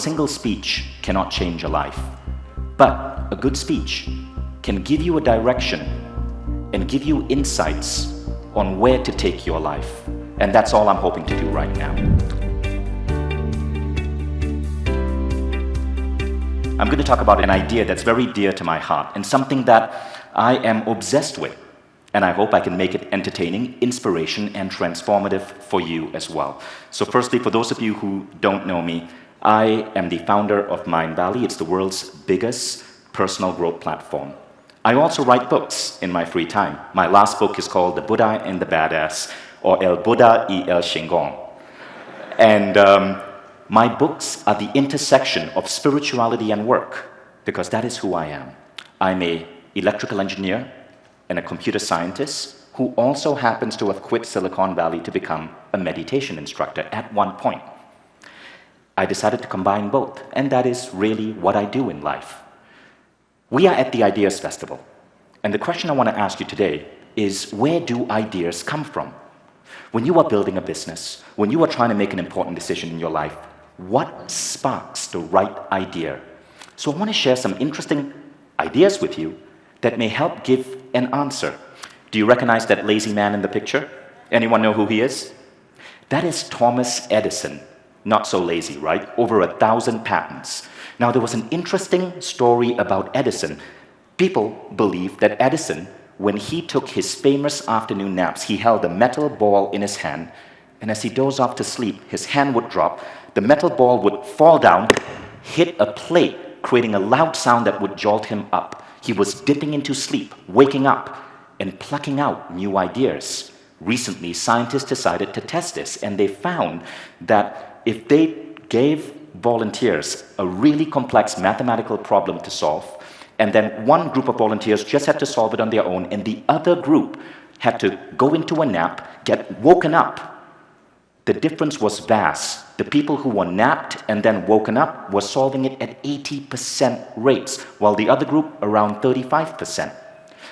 single speech cannot change a life, but a good speech can give you a direction and give you insights on where to take your life. And that's all I'm hoping to do right now. I'm going to talk about an idea that's very dear to my heart and something that I am obsessed with. And I hope I can make it entertaining, inspiration, and transformative for you as well. So firstly, for those of you who don't know me, I am the founder of Mindvalley. It's the world's biggest personal growth platform. I also write books in my free time. My last book is called The Buddha and the Badass, or El Buddha y el Chingón. And my books are the intersection of spirituality and work, because that is who I am. I'm an electrical engineer and a computer scientist who also happens to have quit Silicon Valley to become a meditation instructor at one point. I decided to combine both, and that is really what I do in life. We are at the Ideas Festival, and the question I want to ask you today is, where do ideas come from? When you are building a business, when you are trying to make an important decision in your life, what sparks the right idea? So I want to share some interesting ideas with you that may help give an answer. Do you recognize that lazy man in the picture? Anyone know who he is? That is Thomas Edison. Not so lazy, right? Over 1,000 patents. Now, there was an interesting story about Edison. People believe that Edison, when he took his famous afternoon naps, he held a metal ball in his hand, and as he dozed off to sleep, his hand would drop, the metal ball would fall down, hit a plate, creating a loud sound that would jolt him up. He was dipping into sleep, waking up, and plucking out new ideas. Recently, scientists decided to test this, and they found that if they gave volunteers a really complex mathematical problem to solve, and then one group of volunteers just had to solve it on their own, and the other group had to go into a nap, get woken up, the difference was vast. The people who were napped and then woken up were solving it at 80% rates, while the other group around 35%.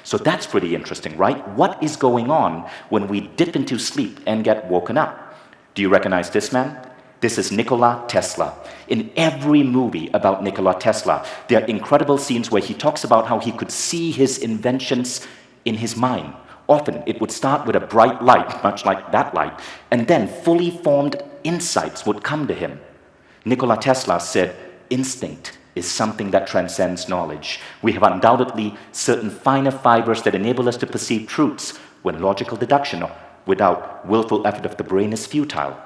So that's pretty interesting, right? What is going on when we dip into sleep and get woken up? Do you recognize this man? This is Nikola Tesla. In every movie about Nikola Tesla, there are incredible scenes where he talks about how he could see his inventions in his mind. Often, it would start with a bright light, much like that light, and then fully formed insights would come to him. Nikola Tesla said, "Instinct is something that transcends knowledge. We have undoubtedly certain finer fibers that enable us to perceive truths when logical deduction without willful effort of the brain is futile."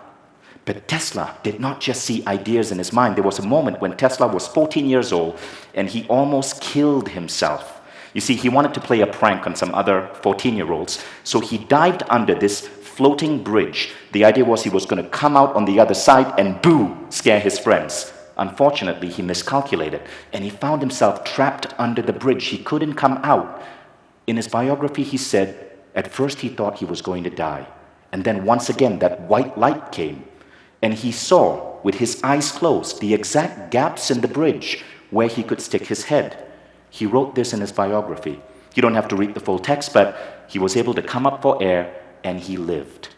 But Tesla did not just see ideas in his mind. There was a moment when Tesla was 14 years old and he almost killed himself. You see, he wanted to play a prank on some other 14-year-olds, so he dived under this floating bridge. The idea was he was going to come out on the other side and, boo, scare his friends. Unfortunately, he miscalculated, and he found himself trapped under the bridge. He couldn't come out. In his biography, he said, at first he thought he was going to die. And then once again, that white light came, and he saw, with his eyes closed, the exact gaps in the bridge where he could stick his head. He wrote this in his biography. You don't have to read the full text, but he was able to come up for air, and he lived.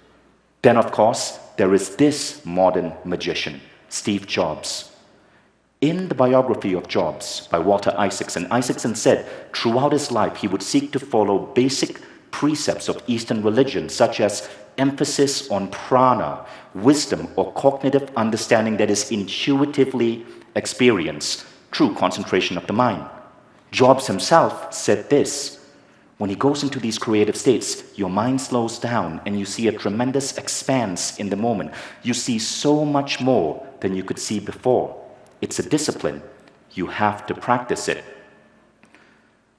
Then, of course, there is this modern magician, Steve Jobs. In the biography of Jobs by Walter Isaacson said throughout his life he would seek to follow basic precepts of Eastern religion, such as emphasis on prana, wisdom, or cognitive understanding that is intuitively experienced through concentration of the mind. Jobs himself said this: when he goes into these creative states, your mind slows down and you see a tremendous expanse in the moment. You see so much more than you could see before. It's a discipline. You have to practice it.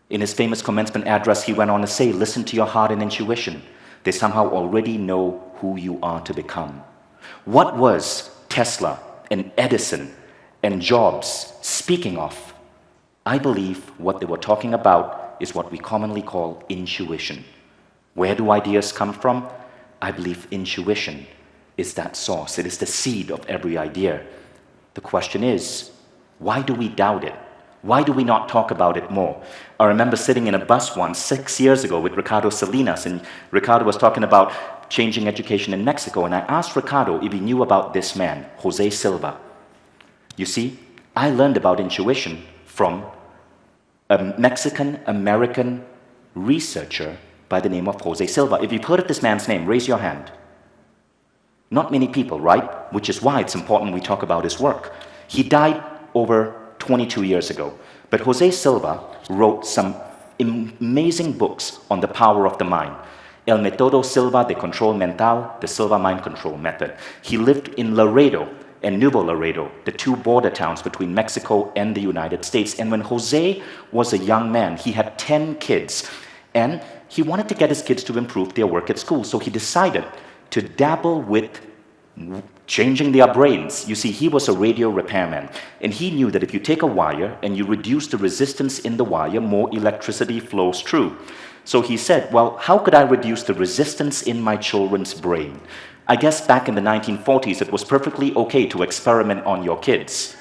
In his famous commencement address, he went on to say, listen to your heart and intuition. They somehow already know who you are to become. What was Tesla and Edison and Jobs speaking of? I believe what they were talking about is what we commonly call intuition. Where do ideas come from? I believe intuition is that source. It is the seed of every idea. The question is, why do we doubt it? Why do we not talk about it more? I remember sitting in a bus once 6 years ago with Ricardo Salinas, and Ricardo was talking about changing education in Mexico, and I asked Ricardo if he knew about this man, Jose Silva. You see, I learned about intuition from a Mexican-American researcher by the name of Jose Silva. If you've heard of this man's name, raise your hand. Not many people, right? Which is why it's important we talk about his work. He died over 22 years ago. But Jose Silva wrote some amazing books on the power of the mind. El Método Silva de Control Mental, the Silva Mind Control Method. He lived in Laredo and Nuevo Laredo, the two border towns between Mexico and the United States. And when Jose was a young man, he had 10 kids. And he wanted to get his kids to improve their work at school. So he decided to dabble with changing their brains. You see, he was a radio repairman, and he knew that if you take a wire and you reduce the resistance in the wire, more electricity flows through. So he said, well, how could I reduce the resistance in my children's brain? I guess back in the 1940s, it was perfectly okay to experiment on your kids.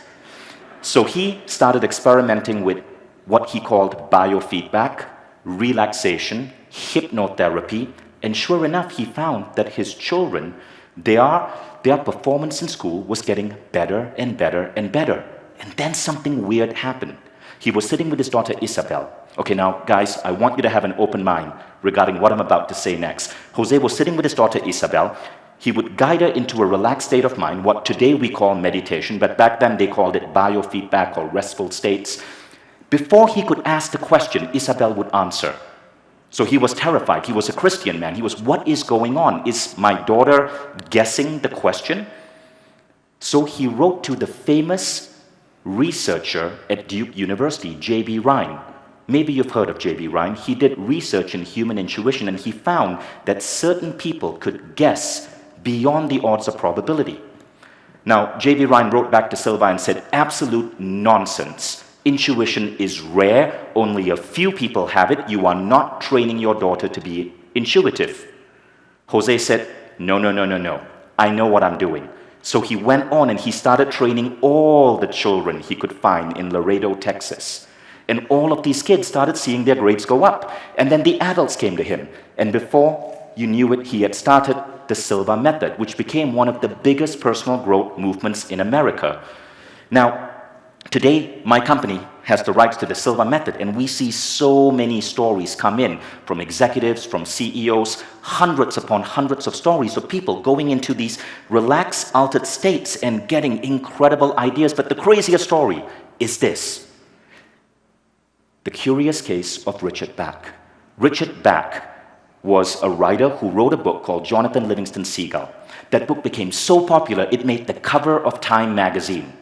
So he started experimenting with what he called biofeedback, relaxation, hypnotherapy, and sure enough, he found that his children, their performance in school was getting better and better and better. And then something weird happened. He was sitting with his daughter Isabel. Okay, now guys, I want you to have an open mind regarding what I'm about to say next. Jose was sitting with his daughter Isabel. He would guide her into a relaxed state of mind, what today we call meditation, but back then they called it biofeedback or restful states. Before he could ask the question, Isabel would answer. So he was terrified. He was a Christian man. He was, what is going on? Is my daughter guessing the question? So he wrote to the famous researcher at Duke University, J.B. Rhine. Maybe you've heard of J.B. Rhine. He did research in human intuition, and he found that certain people could guess beyond the odds of probability. Now, J.B. Rhine wrote back to Silva and said, absolute nonsense. Intuition is rare, only a few people have it. You are not training your daughter to be intuitive. Jose said, no. I know what I'm doing. So he went on and he started training all the children he could find in Laredo, Texas. And all of these kids started seeing their grades go up. And then the adults came to him. And before you knew it, he had started the Silva method, which became one of the biggest personal growth movements in America. Now, today, my company has the rights to the Silva method, and we see so many stories come in from executives, from CEOs, hundreds upon hundreds of stories of people going into these relaxed, altered states and getting incredible ideas. But the craziest story is this: the curious case of Richard Bach. Richard Bach was a writer who wrote a book called Jonathan Livingston Seagull. That book became so popular, it made the cover of Time magazine.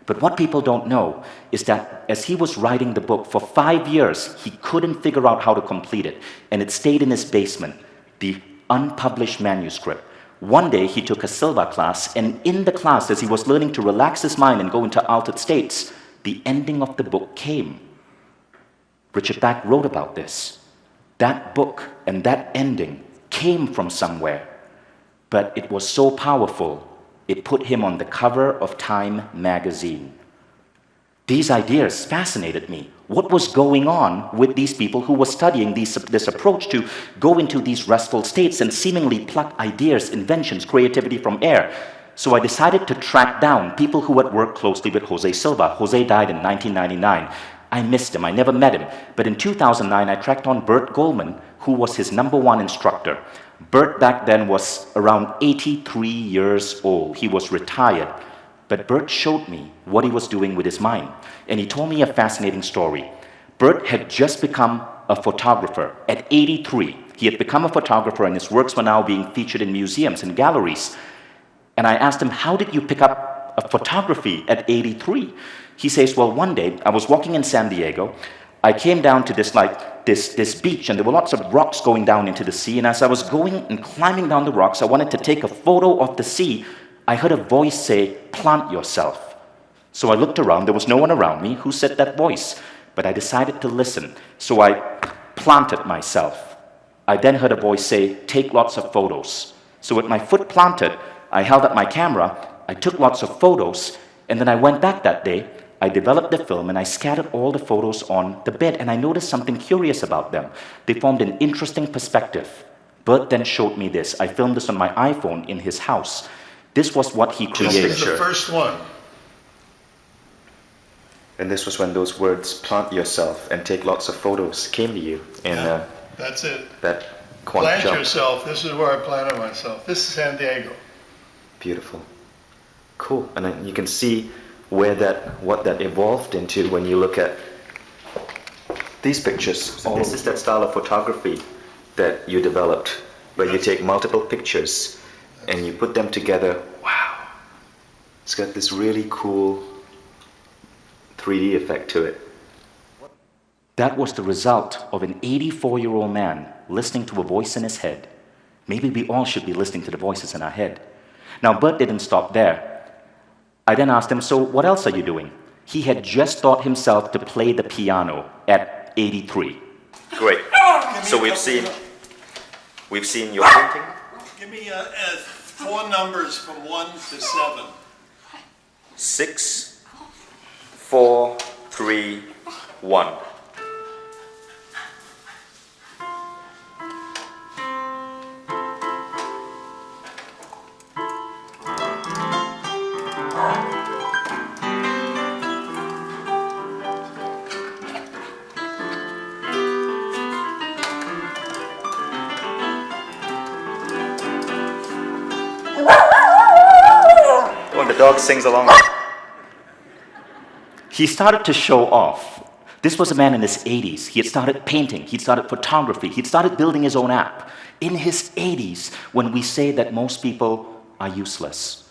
But what people don't know is that as he was writing the book for 5 years, he couldn't figure out how to complete it. And it stayed in his basement, the unpublished manuscript. One day he took a Silva class, and in the class, as he was learning to relax his mind and go into altered states, the ending of the book came. Richard Bach wrote about this. That book and that ending came from somewhere, but it was so powerful, it put him on the cover of Time magazine. These ideas fascinated me. What was going on with these people who were studying this approach to go into these restful states and seemingly pluck ideas, inventions, creativity from air? So I decided to track down people who had worked closely with Jose Silva. Jose died in 1999. I missed him. I never met him. But in 2009, I tracked on Bert Goldman, who was his #1 instructor. Bert back then was around 83 years old. He was retired. But Bert showed me what he was doing with his mind. And he told me a fascinating story. Bert had just become a photographer at 83. He had become a photographer, and his works were now being featured in museums and galleries. And I asked him, how did you pick up a photography at 83? He says, well, one day I was walking in San Diego. I came down to this beach, and there were lots of rocks going down into the sea. And as I was going and climbing down the rocks, I wanted to take a photo of the sea. I heard a voice say, plant yourself. So I looked around. There was no one around me. Who said that voice? But I decided to listen. So I planted myself. I then heard a voice say, take lots of photos. So with my foot planted, I held up my camera. I took lots of photos. And then I went back that day. I developed the film, and I scattered all the photos on the bed, and I noticed something curious about them. They formed an interesting perspective. Bert then showed me this. I filmed this on my iPhone in his house. This was what he created. This is the first one. And this was when those words, plant yourself and take lots of photos, came to you in that's it. that quantum Plant jump. yourself. This is where I planted myself. This is San Diego. Beautiful. Cool. And then you can see what that evolved into when you look at these pictures. So this is that style of photography that you developed, where you take multiple pictures and you put them together. Wow. It's got this really cool 3D effect to it. That was the result of an 84-year-old man listening to a voice in his head. Maybe we all should be listening to the voices in our head. Now, Bert didn't stop there. I then asked him, so what else are you doing? He had just taught himself to play the piano at 83. Great. So we've seen your painting. Give me 4 numbers from 1 to 7. 6, 4, 3, 1. When the dog sings along. He started to show off. This was a man in his 80s. He had started painting. He'd started photography. He'd started building his own app. In his 80s, when we say that most people are useless.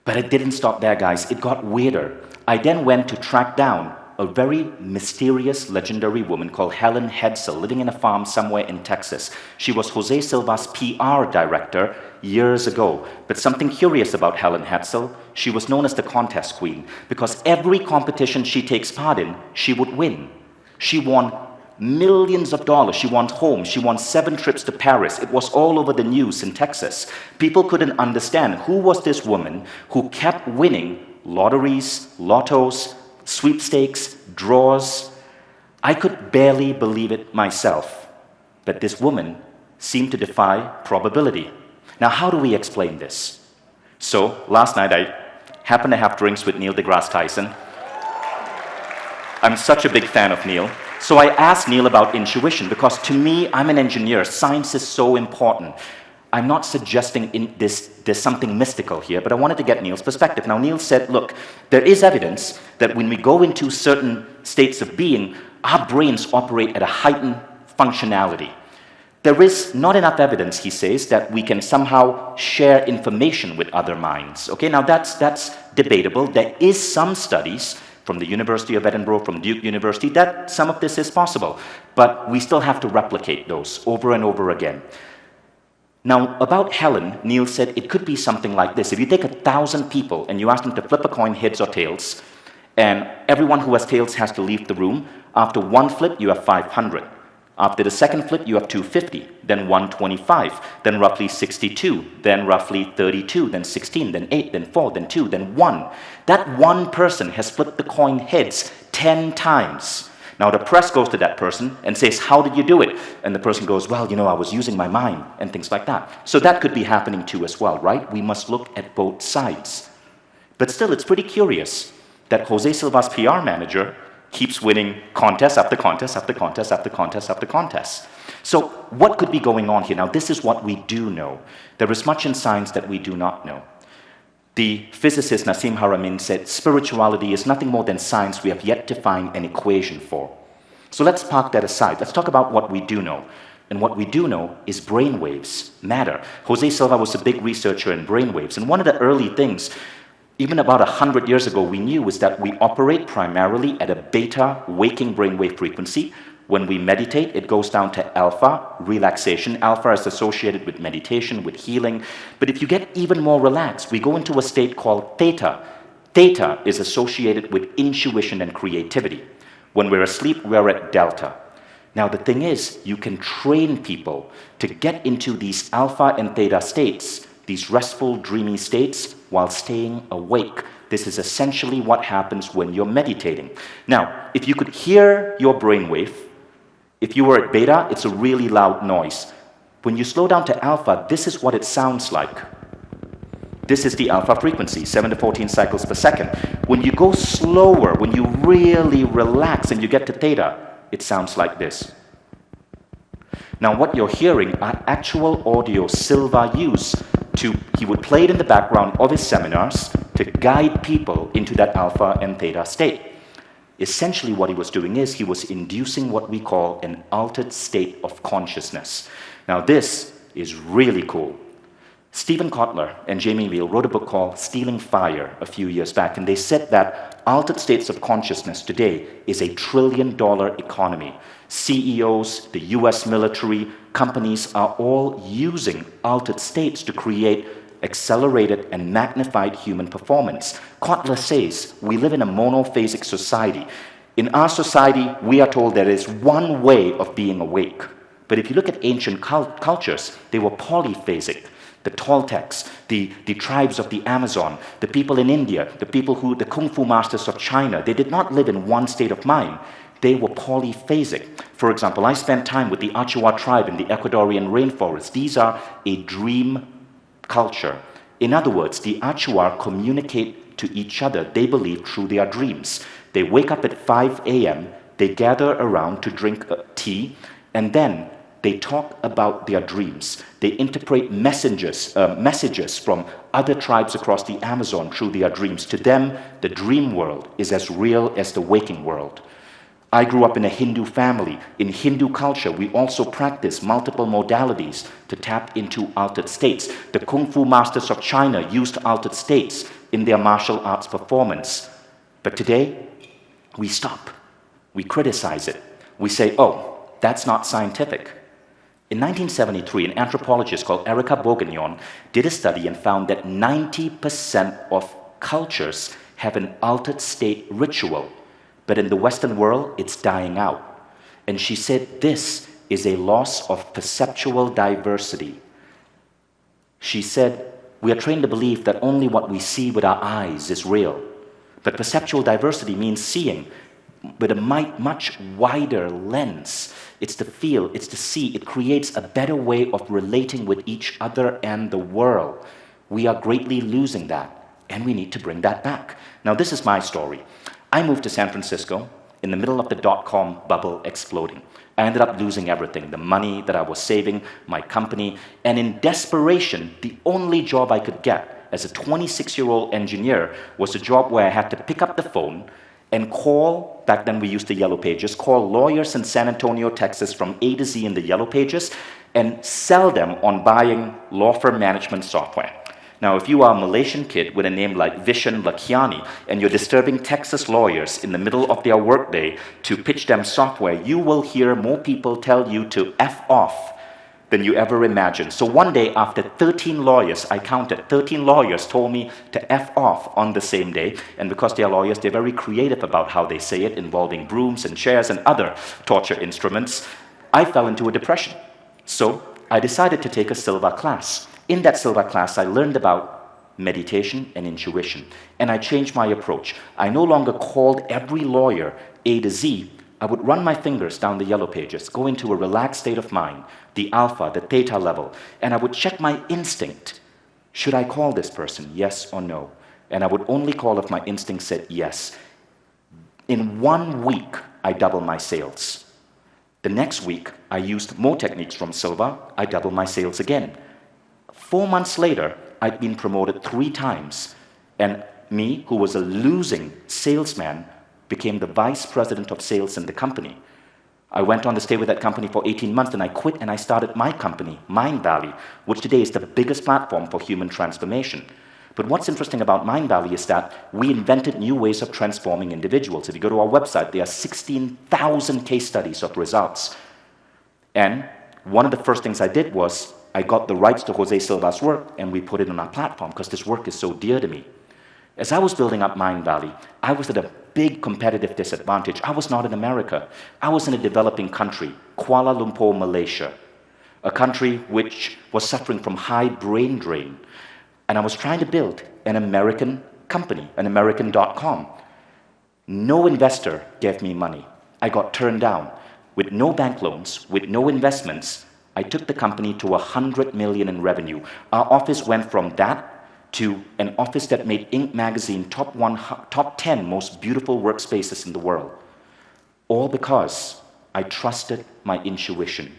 But it didn't stop there, guys. It got weirder. I then went to track down a very mysterious, legendary woman called Helen Hetzel, living in a farm somewhere in Texas. She was Jose Silva's PR director years ago. But something curious about Helen Hetzel, she was known as the contest queen, because every competition she takes part in, she would win. She won millions of dollars. She won homes. She won 7 trips to Paris. It was all over the news in Texas. People couldn't understand who was this woman who kept winning lotteries, lottos, sweepstakes, draws. I could barely believe it myself, but this woman seemed to defy probability. Now, how do we explain this? So, last night I happened to have drinks with Neil deGrasse Tyson. I'm such a big fan of Neil. So I asked Neil about intuition, because to me, I'm an engineer. Science is so important. I'm not suggesting there's something mystical here, but I wanted to get Neil's perspective. Now, Neil said, look, there is evidence that when we go into certain states of being, our brains operate at a heightened functionality. There is not enough evidence, he says, that we can somehow share information with other minds. Okay, now that's debatable. There is some studies from the University of Edinburgh, from Duke University, that some of this is possible, but we still have to replicate those over and over again. Now, about Helen, Neil said it could be something like this. If you take 1,000 people and you ask them to flip a coin, heads or tails, and everyone who has tails has to leave the room, after one flip, you have 500. After the second flip, you have 250, then 125, then roughly 62, then roughly 32, then 16, then 8, then 4, then 2, then 1. That one person has flipped the coin heads 10 times. Now the press goes to that person and says, how did you do it? And the person goes, well, you know, I was using my mind, and things like that. So that could be happening too as well, right? We must look at both sides. But still, it's pretty curious that Jose Silva's PR manager keeps winning contest after contest after contest after contest after contest. So what could be going on here? Now, this is what we do know. There is much in science that we do not know. The physicist Nassim Haramein said, spirituality is nothing more than science we have yet to find an equation for. So let's park that aside. Let's talk about what we do know. And what we do know is brainwaves matter. Jose Silva was a big researcher in brainwaves. And one of the early things, even about 100 years ago, we knew was that we operate primarily at a beta waking brainwave frequency. When we meditate, it goes down to alpha, relaxation. Alpha is associated with meditation, with healing. But if you get even more relaxed, we go into a state called theta. Theta is associated with intuition and creativity. When we're asleep, we're at delta. Now, the thing is, you can train people to get into these alpha and theta states, these restful, dreamy states, while staying awake. This is essentially what happens when you're meditating. Now, if you could hear your brainwave, if you were at beta, it's a really loud noise. When you slow down to alpha, this is what it sounds like. This is the alpha frequency, 7 to 14 cycles per second. When you go slower, when you really relax and you get to theta, it sounds like this. Now what you're hearing are actual audio Silva used he would play it in the background of his seminars to guide people into that alpha and theta state. Essentially what he was doing is he was inducing what we call an altered state of consciousness. Now this is really cool. Stephen Kotler and Jamie Wheel wrote a book called Stealing Fire a few years back, and they said that altered states of consciousness today is a $1 trillion economy. CEOs, the US military, companies are all using altered states to create accelerated and magnified human performance. Kotler says we live in a monophasic society. In our society, we are told there is one way of being awake. But if you look at ancient cultures, they were polyphasic. The Toltecs, the tribes of the Amazon, the people in India, the Kung Fu masters of China, they did not live in one state of mind. They were polyphasic. For example, I spent time with the Achuar tribe in the Ecuadorian rainforest. These are a dream culture. In other words, the Achuar communicate to each other, they believe, through their dreams. They wake up at 5 a.m., they gather around to drink tea, and then they talk about their dreams. They interpret messages from other tribes across the Amazon through their dreams. To them, the dream world is as real as the waking world. I grew up in a Hindu family. In Hindu culture, we also practice multiple modalities to tap into altered states. The Kung Fu masters of China used altered states in their martial arts performance. But today, we stop. We criticize it. We say, oh, that's not scientific. In 1973, an anthropologist called Erica Bourguignon did a study and found that 90% of cultures have an altered state ritual. But in the Western world, it's dying out. And she said this is a loss of perceptual diversity. She said, we are trained to believe that only what we see with our eyes is real. But perceptual diversity means seeing with a much wider lens. It's to feel, it's to see. It creates a better way of relating with each other and the world. We are greatly losing that, and we need to bring that back. Now, this is my story. I moved to San Francisco in the middle of the dot-com bubble exploding. I ended up losing everything, the money that I was saving, my company, and in desperation, the only job I could get as a 26-year-old engineer was a job where I had to pick up the phone and call, back then we used the Yellow Pages, call lawyers in San Antonio, Texas from A to Z in the Yellow Pages and sell them on buying law firm management software. Now, if you are a Malaysian kid with a name like Vishen Lakiani and you're disturbing Texas lawyers in the middle of their workday to pitch them software, you will hear more people tell you to F off than you ever imagined. So one day, after 13 lawyers, I counted, 13 lawyers told me to F off on the same day. And because they're lawyers, they're very creative about how they say it, involving brooms and chairs and other torture instruments. I fell into a depression. So I decided to take a Silva class. In that Silva class, I learned about meditation and intuition. And I changed my approach. I no longer called every lawyer A to Z. I would run my fingers down the Yellow Pages, go into a relaxed state of mind, the alpha, the theta level, and I would check my instinct. Should I call this person, yes or no? And I would only call if my instinct said yes. In 1 week, I doubled my sales. The next week, I used more techniques from Silva. I doubled my sales again. 4 months later, I'd been promoted 3 times. And me, who was a losing salesman, became the vice president of sales in the company. I went on to stay with that company for 18 months, and I quit and I started my company, Mindvalley, which today is the biggest platform for human transformation. But what's interesting about Mindvalley is that we invented new ways of transforming individuals. If you go to our website, there are 16,000 case studies of results. And one of the first things I did was I got the rights to Jose Silva's work, and we put it on our platform because this work is so dear to me. As I was building up Mindvalley, I was at a big competitive disadvantage. I was not in America. I was in a developing country, Kuala Lumpur, Malaysia, a country which was suffering from high brain drain. And I was trying to build an American company, an American.com. No investor gave me money. I got turned down. With no bank loans, with no investments, I took the company to 100 million in revenue. Our office went from that to an office that made Inc. magazine top 10 most beautiful workspaces in the world. All because I trusted my intuition.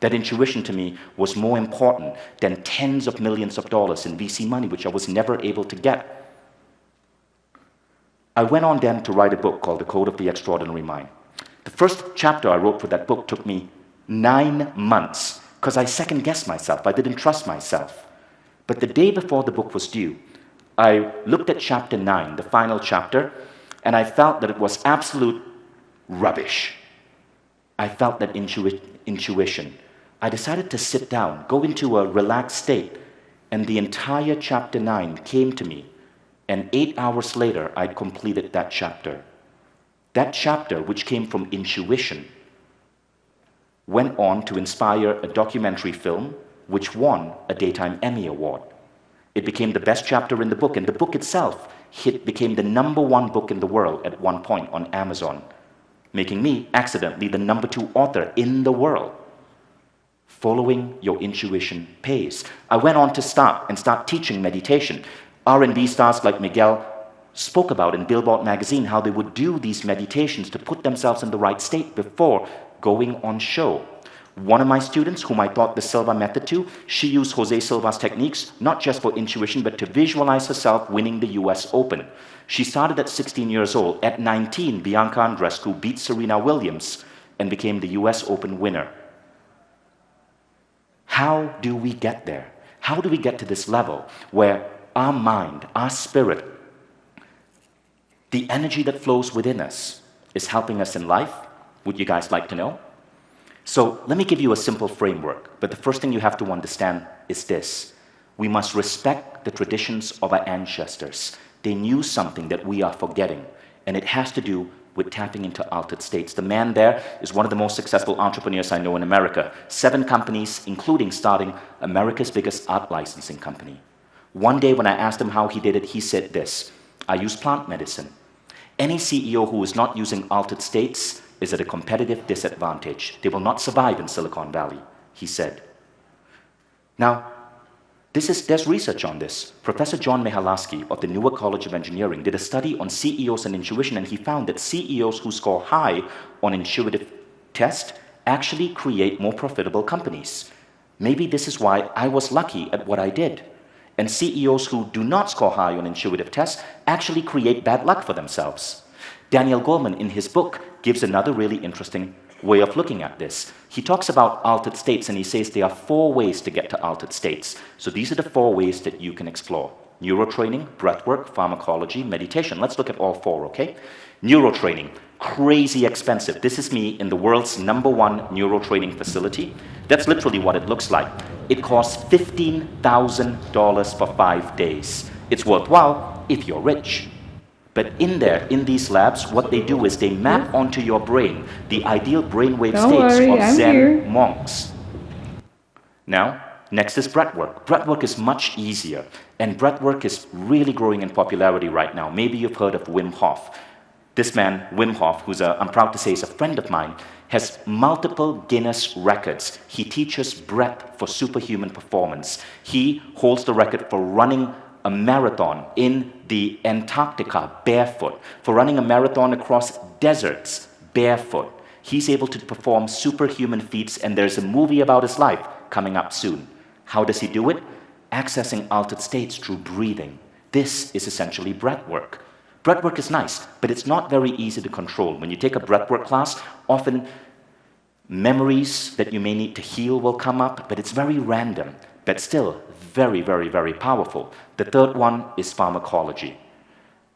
That intuition to me was more important than tens of millions of dollars in VC money, which I was never able to get. I went on then to write a book called The Code of the Extraordinary Mind. The first chapter I wrote for that book took me 9 months because I second-guessed myself. I didn't trust myself. But the day before the book was due, I looked at chapter 9, the final chapter, and I felt that it was absolute rubbish. I felt that intuition. I decided to sit down, go into a relaxed state, and the entire chapter 9 came to me. And 8 hours later, I'd completed that chapter. That chapter, which came from intuition, went on to inspire a documentary film which won a Daytime Emmy Award. It became the best chapter in the book, and the book itself became the #1 book in the world at one point on Amazon, making me accidentally the #2 author in the world. Following your intuition pays. I went on to start teaching meditation. R&B stars like Miguel spoke about in Billboard magazine how they would do these meditations to put themselves in the right state before going on show. One of my students, whom I taught the Silva method to, she used Jose Silva's techniques, not just for intuition, but to visualize herself winning the US Open. She started at 16 years old. At 19, Bianca Andreescu beat Serena Williams and became the US Open winner. How do we get there? How do we get to this level where our mind, our spirit, the energy that flows within us is helping us in life? Would you guys like to know? So let me give you a simple framework, but the first thing you have to understand is this. We must respect the traditions of our ancestors. They knew something that we are forgetting, and it has to do with tapping into altered states. The man there is one of the most successful entrepreneurs I know in America. 7 companies, including starting America's biggest art licensing company. One day when I asked him how he did it, he said this: I use plant medicine. Any CEO who is not using altered states is at a competitive disadvantage. They will not survive in Silicon Valley, he said. Now, there's research on this. Professor John Michalowski of the Newark College of Engineering did a study on CEOs and intuition, and he found that CEOs who score high on intuitive test actually create more profitable companies. Maybe this is why I was lucky at what I did. And CEOs who do not score high on intuitive tests actually create bad luck for themselves. Daniel Goleman, in his book, gives another really interesting way of looking at this. He talks about altered states, and he says there are 4 ways to get to altered states. So these are the 4 ways that you can explore: neurotraining, breathwork, pharmacology, meditation. Let's look at all 4, okay? Neurotraining, crazy expensive. This is me in the world's #1 neurotraining facility. That's literally what it looks like. It costs $15,000 for 5 days. It's worthwhile if you're rich. But in there, in these labs, what they do is they map onto your brain the ideal brainwave states of Zen monks. Now, next is breathwork. Breathwork is much easier, and breathwork is really growing in popularity right now. Maybe you've heard of Wim Hof. This man, Wim Hof, I'm proud to say is a friend of mine, has multiple Guinness records. He teaches breath for superhuman performance. He holds the record for running a marathon in the Antarctica barefoot, for running a marathon across deserts barefoot. He's able to perform superhuman feats, and there's a movie about his life coming up soon. How does he do it? Accessing altered states through breathing. This is essentially breathwork. Breathwork is nice, but it's not very easy to control. When you take a breathwork class, often memories that you may need to heal will come up, but it's very random, but still very, very, very powerful. The third one is pharmacology.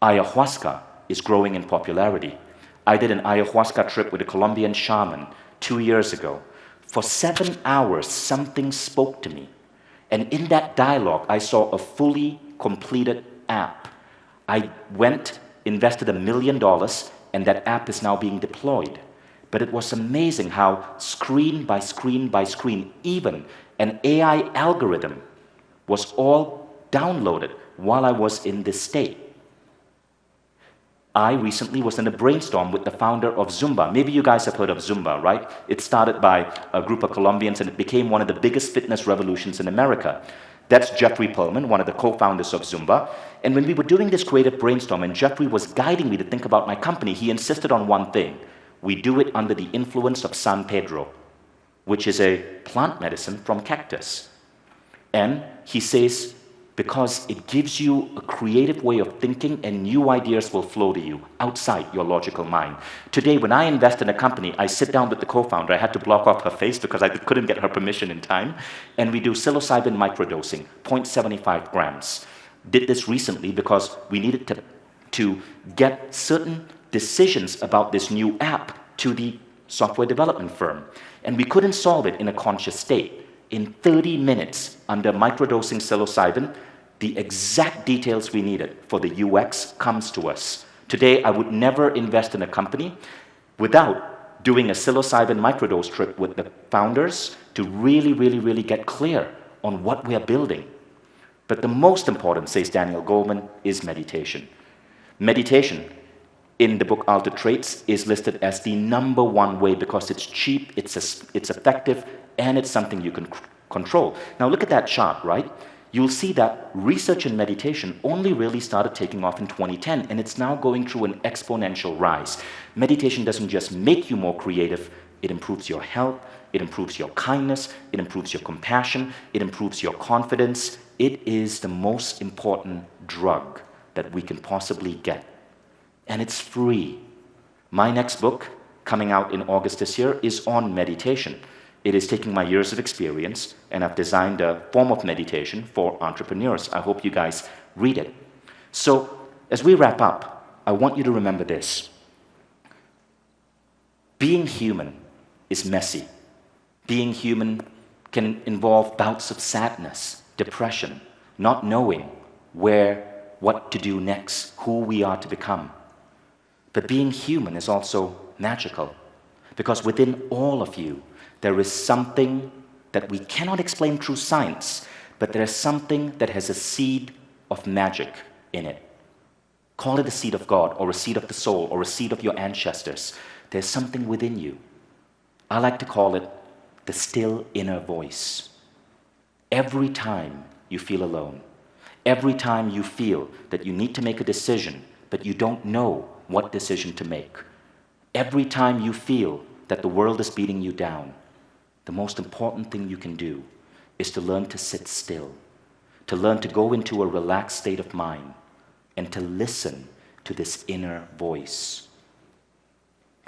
Ayahuasca is growing in popularity. I did an ayahuasca trip with a Colombian shaman 2 years ago. For 7 hours, something spoke to me. And in that dialogue, I saw a fully completed app. I went, invested $1 million, and that app is now being deployed. But it was amazing how screen by screen by screen, even an AI algorithm was all downloaded while I was in this state. I recently was in a brainstorm with the founder of Zumba. Maybe you guys have heard of Zumba, right? It started by a group of Colombians, and it became one of the biggest fitness revolutions in America. That's Jeffrey Perlman, one of the co-founders of Zumba. And when we were doing this creative brainstorm and Jeffrey was guiding me to think about my company, he insisted on one thing. We do it under the influence of San Pedro, which is a plant medicine from cactus. And he says, because it gives you a creative way of thinking and new ideas will flow to you outside your logical mind. Today, when I invest in a company, I sit down with the co-founder. I had to block off her face because I couldn't get her permission in time. And we do psilocybin microdosing, 0.75 grams. Did this recently because we needed to get certain decisions about this new app to the software development firm. And we couldn't solve it in a conscious state. In 30 minutes, under microdosing psilocybin, the exact details we needed for the UX comes to us. Today, I would never invest in a company without doing a psilocybin microdose trip with the founders to really get clear on what we are building. But the most important, says Daniel Goleman, is meditation. Meditation, in the book Altered Traits, is listed as the #1 way because it's cheap, it's effective, and it's something you can control. Now look at that chart, right? You'll see that research in meditation only really started taking off in 2010, and it's now going through an exponential rise. Meditation doesn't just make you more creative, it improves your health, it improves your kindness, it improves your compassion, it improves your confidence. It is the most important drug that we can possibly get. And it's free. My next book, coming out in August this year, is on meditation. It is taking my years of experience, and I've designed a form of meditation for entrepreneurs. I hope you guys read it. So, as we wrap up, I want you to remember this. Being human is messy. Being human can involve bouts of sadness, depression, not knowing what to do next, who we are to become. But being human is also magical, because within all of you, there is something that we cannot explain through science, but there is something that has a seed of magic in it. Call it a seed of God, or a seed of the soul, or a seed of your ancestors. There's something within you. I like to call it the still inner voice. Every time you feel alone, every time you feel that you need to make a decision, but you don't know what decision to make, every time you feel that the world is beating you down, the most important thing you can do is to learn to sit still, to learn to go into a relaxed state of mind, and to listen to this inner voice.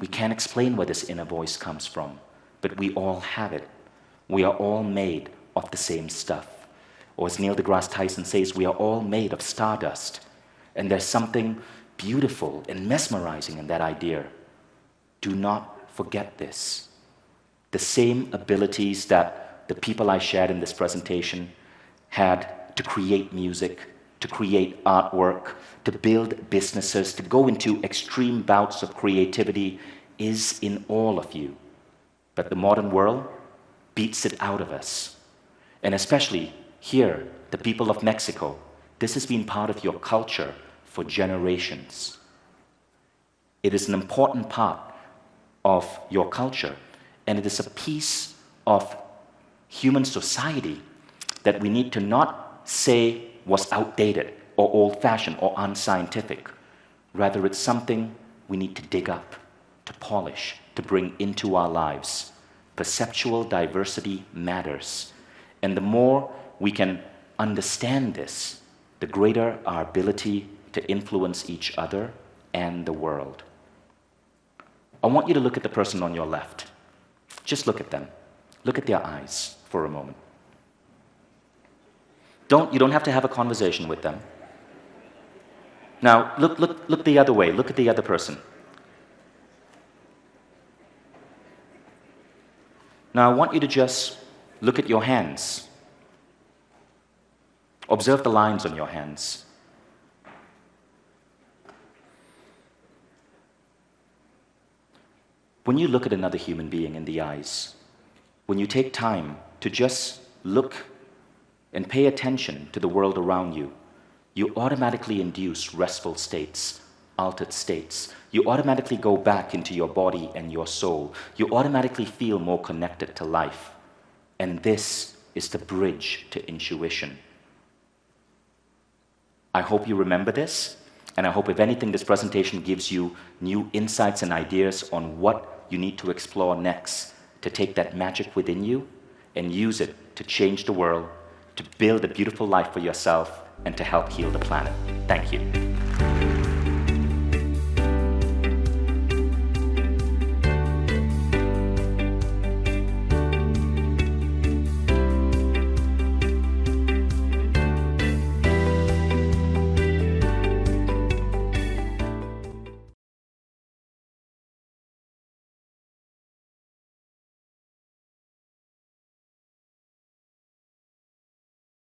We can't explain where this inner voice comes from, but we all have it. We are all made of the same stuff. Or as Neil deGrasse Tyson says, we are all made of stardust. And there's something beautiful and mesmerizing in that idea. Do not forget this. The same abilities that the people I shared in this presentation had to create music, to create artwork, to build businesses, to go into extreme bouts of creativity is in all of you. But the modern world beats it out of us. And especially here, the people of Mexico, this has been part of your culture for generations. It is an important part of your culture, and it is a piece of human society that we need to not say was outdated or old-fashioned or unscientific. Rather, it's something we need to dig up, to polish, to bring into our lives. Perceptual diversity matters. And the more we can understand this, the greater our ability to influence each other and the world. I want you to look at the person on your left. Just look at them. Look at their eyes for a moment. You don't have to have a conversation with them. Now, look the other way. Look at the other person. Now, I want you to just look at your hands. Observe the lines on your hands. When you look at another human being in the eyes, when you take time to just look and pay attention to the world around you, you automatically induce restful states, altered states. You automatically go back into your body and your soul. You automatically feel more connected to life. And this is the bridge to intuition. I hope you remember this, and I hope if anything this presentation gives you new insights and ideas on what you need to explore next to take that magic within you and use it to change the world, to build a beautiful life for yourself, and to help heal the planet. Thank you.